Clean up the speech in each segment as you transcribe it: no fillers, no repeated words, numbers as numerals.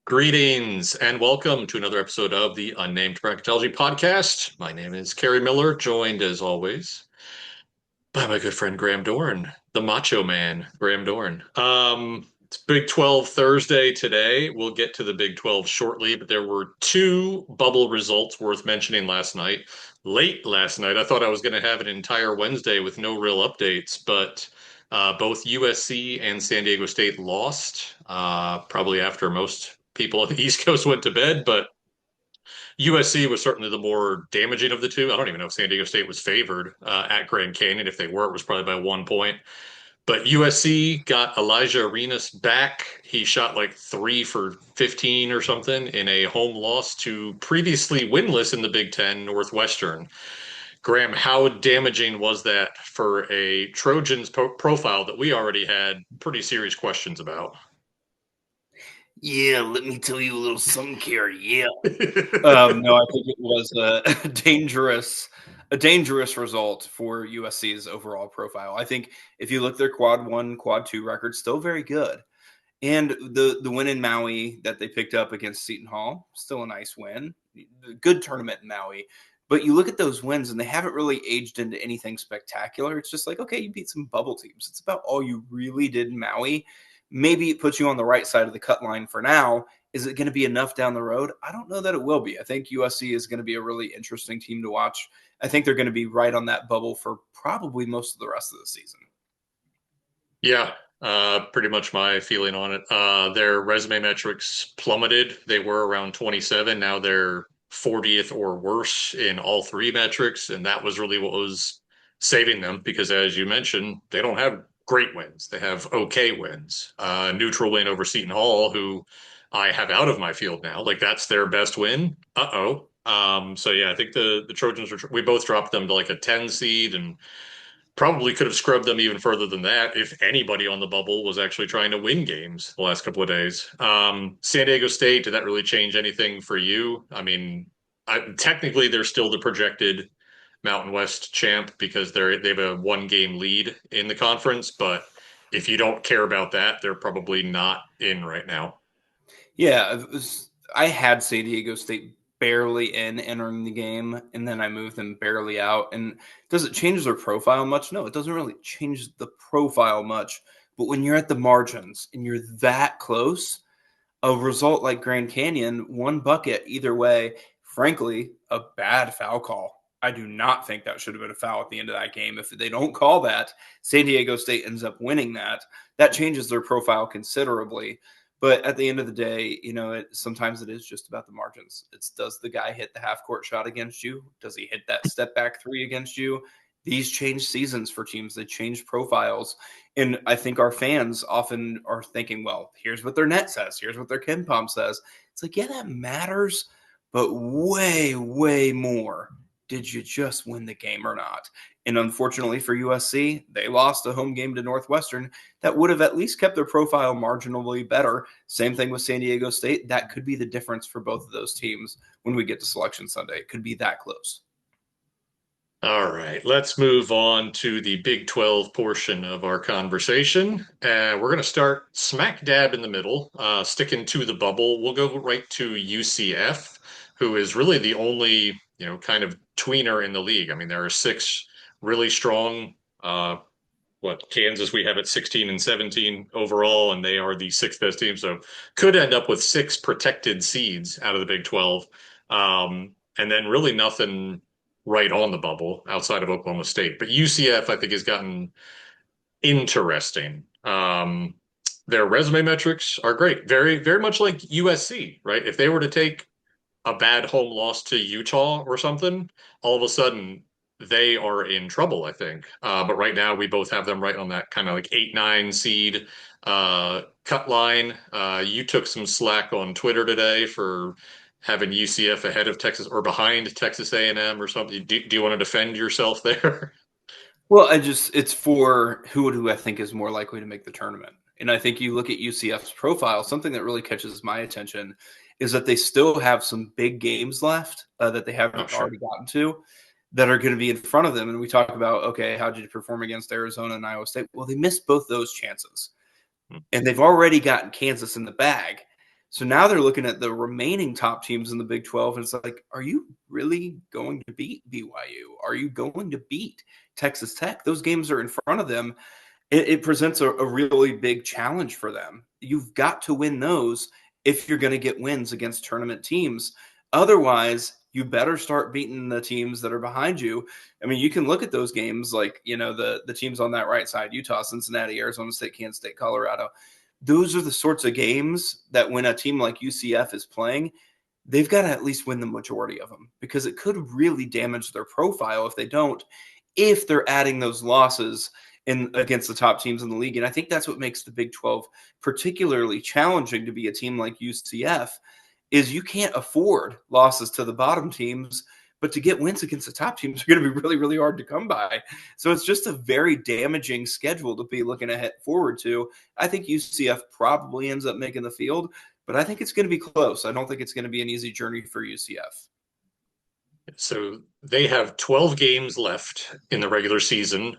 Greetings and welcome to another episode of the Unnamed Bracketology podcast. My name is Kerry Miller, joined as always by my good friend Graham Dorn, the Macho Man, Graham Dorn. It's Big 12 Thursday today. We'll get to the Big 12 shortly, but there were two bubble results worth mentioning last night. Late last night, I thought I was going to have an entire Wednesday with no real updates, but both USC and San Diego State lost, probably after most people on the East Coast went to bed, but USC was certainly the more damaging of the two. I don't even know if San Diego State was favored at Grand Canyon. If they were, it was probably by 1 point. But USC got Elijah Arenas back. He shot like 3 for 15 or something in a home loss to previously winless in the Big Ten, Northwestern. Graham, how damaging was that for a Trojans profile that we already had pretty serious questions about? Yeah, let me tell you a little something, Kerry. Yeah. No, I think it was a dangerous result for USC's overall profile. I think if you look at their quad one, quad two record, still very good. And the win in Maui that they picked up against Seton Hall, still a nice win. Good tournament in Maui. But you look at those wins and they haven't really aged into anything spectacular. It's just like, okay, you beat some bubble teams. It's about all you really did in Maui. Maybe it puts you on the right side of the cut line for now. Is it going to be enough down the road? I don't know that it will be. I think USC is going to be a really interesting team to watch. I think they're going to be right on that bubble for probably most of the rest of the season. Yeah, pretty much my feeling on it. Their resume metrics plummeted. They were around 27. Now they're 40th or worse in all three metrics. And that was really what was saving them because, as you mentioned, they don't have great wins. They have okay wins. Neutral win over Seton Hall, who I have out of my field now. Like that's their best win. Uh-oh. So yeah, I think the Trojans we both dropped them to like a 10 seed and probably could have scrubbed them even further than that if anybody on the bubble was actually trying to win games the last couple of days. San Diego State, did that really change anything for you? I mean, technically they're still the projected Mountain West champ because they have a 1 game lead in the conference, but if you don't care about that, they're probably not in right now. Yeah, I had San Diego State barely entering the game, and then I moved them barely out. And does it change their profile much? No, it doesn't really change the profile much. But when you're at the margins and you're that close, a result like Grand Canyon, one bucket either way, frankly, a bad foul call. I do not think that should have been a foul at the end of that game. If they don't call that, San Diego State ends up winning that. That changes their profile considerably. But at the end of the day, sometimes it is just about the margins. It's does the guy hit the half court shot against you? Does he hit that step back three against you? These change seasons for teams. They change profiles. And I think our fans often are thinking, well, here's what their net says. Here's what their KenPom says. It's like, yeah, that matters, but way, way more. Did you just win the game or not? And unfortunately for USC, they lost a home game to Northwestern that would have at least kept their profile marginally better. Same thing with San Diego State. That could be the difference for both of those teams when we get to Selection Sunday. It could be that close. All right, let's move on to the Big 12 portion of our conversation. We're going to start smack dab in the middle, sticking to the bubble. We'll go right to UCF, who is really the only, kind of tweener in the league. I mean, there are six really strong, Kansas we have at 16 and 17 overall, and they are the sixth best team. So could end up with six protected seeds out of the Big 12. And then really nothing right on the bubble outside of Oklahoma State. But UCF, I think, has gotten interesting. Their resume metrics are great. Very, very much like USC, right? If they were to take a bad home loss to Utah or something, all of a sudden they are in trouble, I think. But right now we both have them right on that kind of like 8-9 seed cut line. You took some slack on Twitter today for having UCF ahead of Texas or behind Texas A&M or something. Do you want to defend yourself there? Well, it's for who I think is more likely to make the tournament. And I think you look at UCF's profile, something that really catches my attention is that they still have some big games left that they haven't already gotten to that are going to be in front of them. And we talk about, okay, how did you perform against Arizona and Iowa State? Well, they missed both those chances. And they've already gotten Kansas in the bag. So now they're looking at the remaining top teams in the Big 12, and it's like, are you really going to beat BYU? Are you going to beat Texas Tech? Those games are in front of them. It presents a really big challenge for them. You've got to win those if you're going to get wins against tournament teams. Otherwise, you better start beating the teams that are behind you. I mean, you can look at those games like, the teams on that right side, Utah, Cincinnati, Arizona State, Kansas State, Colorado. Those are the sorts of games that when a team like UCF is playing, they've got to at least win the majority of them, because it could really damage their profile if they don't, if they're adding those losses in against the top teams in the league. And I think that's what makes the Big 12 particularly challenging to be a team like UCF, is you can't afford losses to the bottom teams, but to get wins against the top teams are going to be really, really hard to come by. So it's just a very damaging schedule to be looking ahead forward to. I think UCF probably ends up making the field, but I think it's going to be close. I don't think it's going to be an easy journey for UCF. So they have 12 games left in the regular season.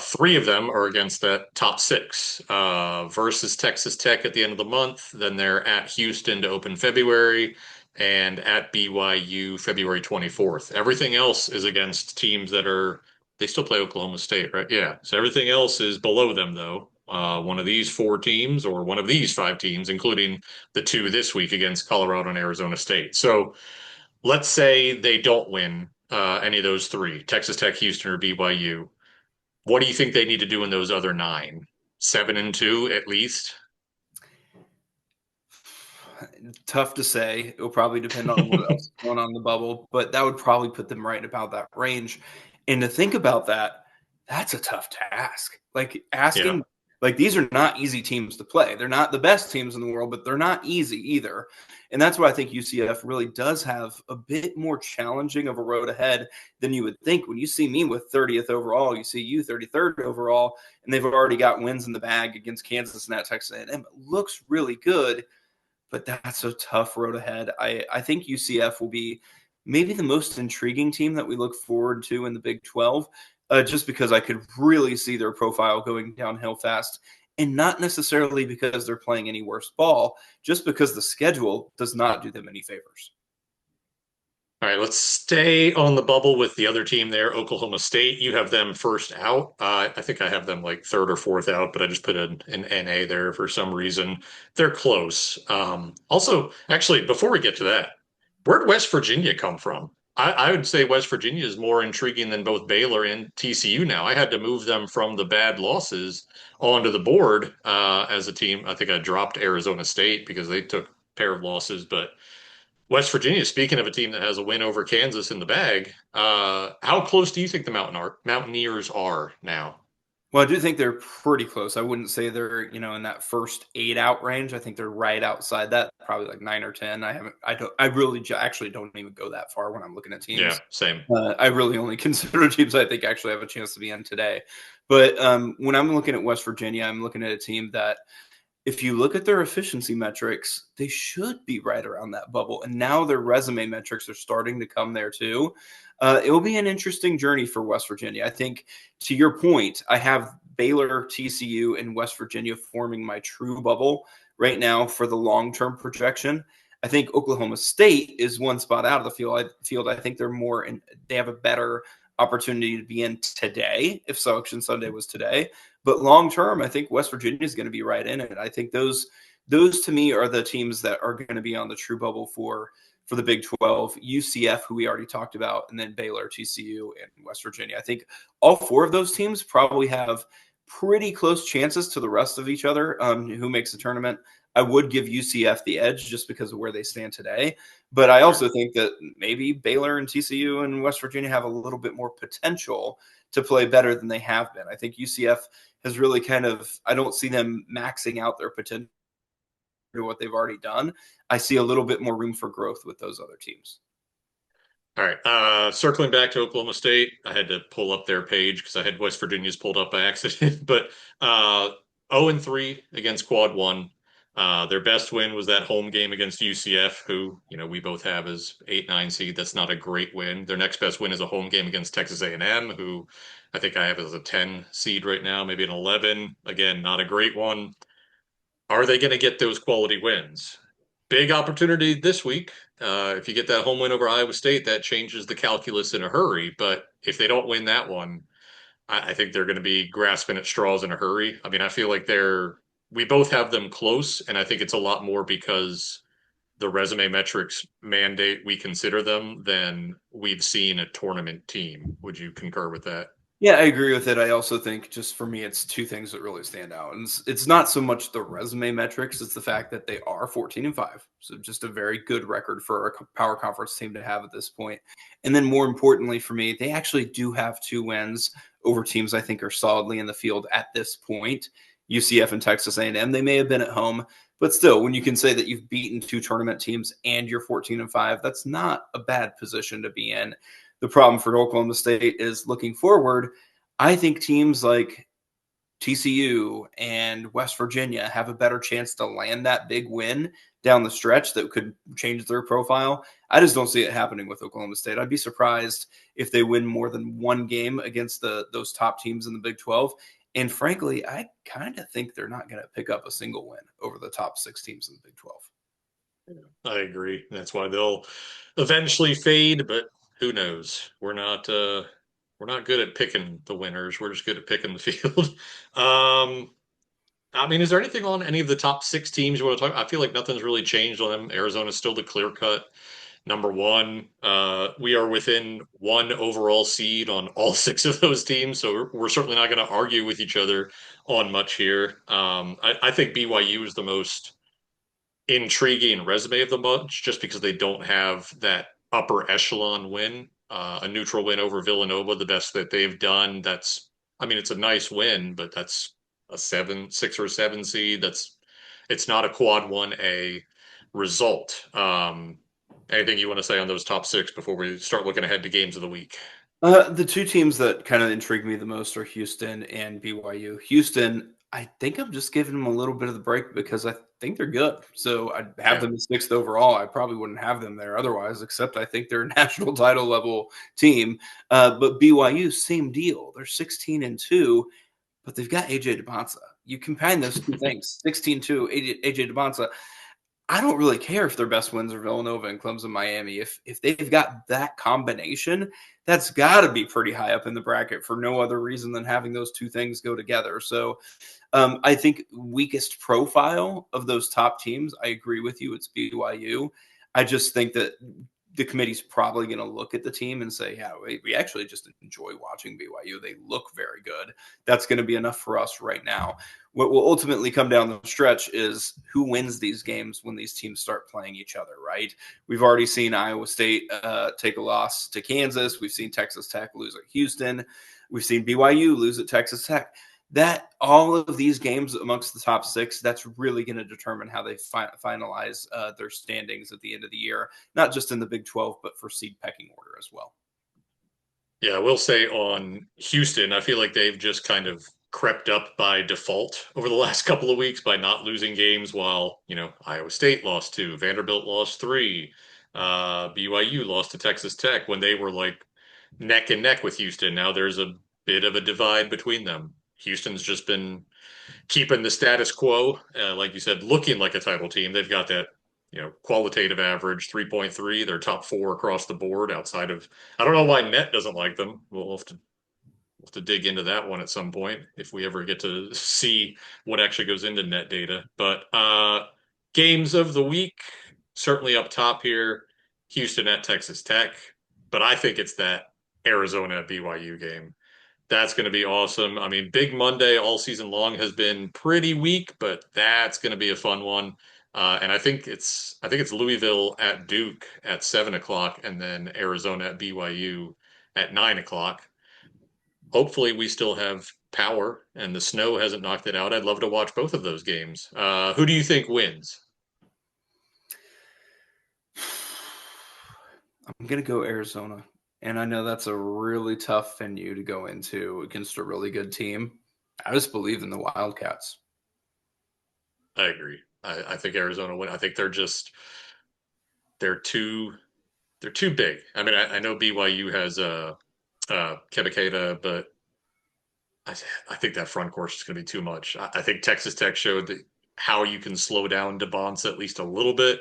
Three of them are against that top six versus Texas Tech at the end of the month. Then they're at Houston to open February and at BYU February 24th. Everything else is against teams that are, they still play Oklahoma State, right? Yeah. So everything else is below them, though. One of these four teams or one of these five teams, including the two this week against Colorado and Arizona State. So let's say they don't win any of those three, Texas Tech, Houston, or BYU. What do you think they need to do in those other nine? 7-2 at least? Tough to say. It'll probably depend on what else is going on in the bubble, but that would probably put them right about that range. And to think about that, that's a tough task. Like Yeah. asking, like these are not easy teams to play. They're not the best teams in the world, but they're not easy either. And that's why I think UCF really does have a bit more challenging of a road ahead than you would think. When you see me with 30th overall, you see you 33rd overall, and they've already got wins in the bag against Kansas and at Texas A&M. It looks really good, but that's a tough road ahead. I think UCF will be maybe the most intriguing team that we look forward to in the Big 12, just because I could really see their profile going downhill fast. And not necessarily because they're playing any worse ball, just because the schedule does not do them any favors. All right, let's stay on the bubble with the other team there, Oklahoma State. You have them first out. I think I have them like third or fourth out, but I just put an NA there for some reason. They're close. Also, actually, before we get to that, where'd West Virginia come from? I would say West Virginia is more intriguing than both Baylor and TCU now. I had to move them from the bad losses onto the board as a team. I think I dropped Arizona State because they took a pair of losses, but West Virginia, speaking of a team that has a win over Kansas in the bag, how close do you think the Mountaineers are now? Well, I do think they're pretty close. I wouldn't say they're, in that first 8 out range. I think they're right outside that, probably like 9 or 10. I really actually don't even go that far when I'm looking at Yeah, teams. same. I really only consider teams I think actually have a chance to be in today. But when I'm looking at West Virginia, I'm looking at a team that, if you look at their efficiency metrics, they should be right around that bubble. And now their resume metrics are starting to come there too. It will be an interesting journey for West Virginia. I think, to your point, I have Baylor, TCU, and West Virginia forming my true bubble right now for the long-term projection. I think Oklahoma State is one spot out of the field. I think they're more in, they have a better opportunity to be in today if Selection Sunday was today. But long term, I think West Virginia is going to be right in it. I think those to me are the teams that are going to be on the true bubble for the Big 12. UCF, who we already talked about, and then Baylor, TCU, and West Virginia. I think all four of those teams probably have pretty close chances to the rest of each other, who makes the tournament. I would give UCF the edge just because of where they stand today. But I Sure. also think that maybe Baylor and TCU and West Virginia have a little bit more potential to play better than they have been. I think UCF has really kind of, I don't see them maxing out their potential to what they've already done. I see a little bit more room for growth with those other teams. All right. Circling back to Oklahoma State, I had to pull up their page because I had West Virginia's pulled up by accident. But 0-3 against Quad One. Their best win was that home game against UCF, who we both have as 8-9 seed. That's not a great win. Their next best win is a home game against Texas A&M, who I think I have as a 10 seed right now, maybe an 11. Again, not a great one. Are they going to get those quality wins? big opportunity this week. If you get that home win over Iowa State, that changes the calculus in a hurry. But if they don't win that one, I think they're going to be grasping at straws in a hurry. I mean, I feel like we both have them close, and I think it's a lot more because the resume metrics mandate we consider them than we've seen a tournament team. Would you concur with that? Yeah, I agree with it. I also think just for me, it's two things that really stand out. And it's not so much the resume metrics, it's the fact that they are 14-5. So just a very good record for a power conference team to have at this point. And then more importantly for me, they actually do have two wins over teams I think are solidly in the field at this point. UCF and Texas A&M, they may have been at home, but still, when you can say that you've beaten two tournament teams and you're 14-5, that's not a bad position to be in. The problem for Oklahoma State is looking forward. I think teams like TCU and West Virginia have a better chance to land that big win down the stretch that could change their profile. I just don't see it happening with Oklahoma State. I'd be surprised if they win more than one game against those top teams in the Big 12. And frankly, I kind of think they're not going to pick up a single win over the top six teams in the Big 12. I agree. That's why they'll eventually fade, but who knows? We're not good at picking the winners. We're just good at picking the field. I mean, is there anything on any of the top six teams you want to talk? I feel like nothing's really changed on them. Arizona's still the clear cut number one. We are within one overall seed on all six of those teams, so we're certainly not going to argue with each other on much here. I think BYU is the most intriguing resume of the bunch just because they don't have that upper echelon win, a neutral win over Villanova, the best that they've done. I mean, it's a nice win, but that's a seven, six or seven seed. It's not a quad 1A result. Anything you want to say on those top six before we start looking ahead to games of the week? The two teams that kind of intrigue me the most are Houston and BYU. Houston, I think I'm just giving them a little bit of the break because I think they're good. So I'd have Yeah. them as sixth overall. I probably wouldn't have them there otherwise, except I think they're a national title level team. But BYU, same deal. They're 16-2, but they've got AJ DeBonsa. You combine those two things, 16-2, AJ DeBonsa. I don't really care if their best wins are Villanova and Clemson, Miami. If they've got that combination, that's got to be pretty high up in the bracket for no other reason than having those two things go together. So I think weakest profile of those top teams, I agree with you. It's BYU. I just think that the committee's probably going to look at the team and say, yeah, we actually just enjoy watching BYU. They look very good. That's going to be enough for us right now. What will ultimately come down the stretch is who wins these games when these teams start playing each other, right? We've already seen Iowa State take a loss to Kansas. We've seen Texas Tech lose at Houston. We've seen BYU lose at Texas Tech. That all of these games amongst the top six, that's really going to determine how they finalize their standings at the end of the year, not just in the Big 12, but for seed pecking order as well. Yeah, I will say on Houston, I feel like they've just kind of crept up by default over the last couple of weeks by not losing games while, Iowa State lost two, Vanderbilt lost three, BYU lost to Texas Tech when they were like neck and neck with Houston. Now there's a bit of a divide between them. Houston's just been keeping the status quo, like you said, looking like a title team. They've got that, qualitative average 3.3. They're top four across the board outside of, I don't know why Net doesn't like them. We'll have to dig into that one at some point if we ever get to see what actually goes into net data. But games of the week, certainly up top here, Houston at Texas Tech. But I think it's that Arizona BYU game. That's going to be awesome. I mean, Big Monday all season long has been pretty weak, but that's going to be a fun one. And I think it's Louisville at Duke at 7 o'clock, and then Arizona at BYU at 9 o'clock. Hopefully, we still have power and the snow hasn't knocked it out. I'd love to watch both of those games. Who do you think wins? I'm going to go Arizona. And I know that's a really tough venue to go into against a really good team. I just believe in the Wildcats. I agree. I think Arizona win. I think they're too they're too big. I mean, I know BYU has Kebaketa, but I, I think that front course is going to be too much. I think Texas Tech showed that how you can slow down DeBonce at least a little bit.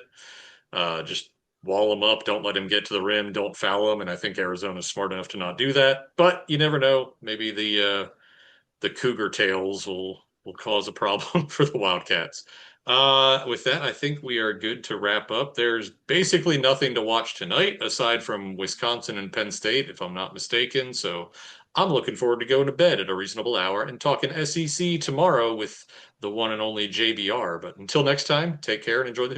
Just wall him up. Don't let him get to the rim. Don't foul him. And I think Arizona's smart enough to not do that. But you never know. Maybe the Cougar tails will cause a problem for the Wildcats. With that, I think we are good to wrap up. There's basically nothing to watch tonight aside from Wisconsin and Penn State, if I'm not mistaken. So I'm looking forward to going to bed at a reasonable hour and talking SEC tomorrow with the one and only JBR. But until next time, take care and enjoy the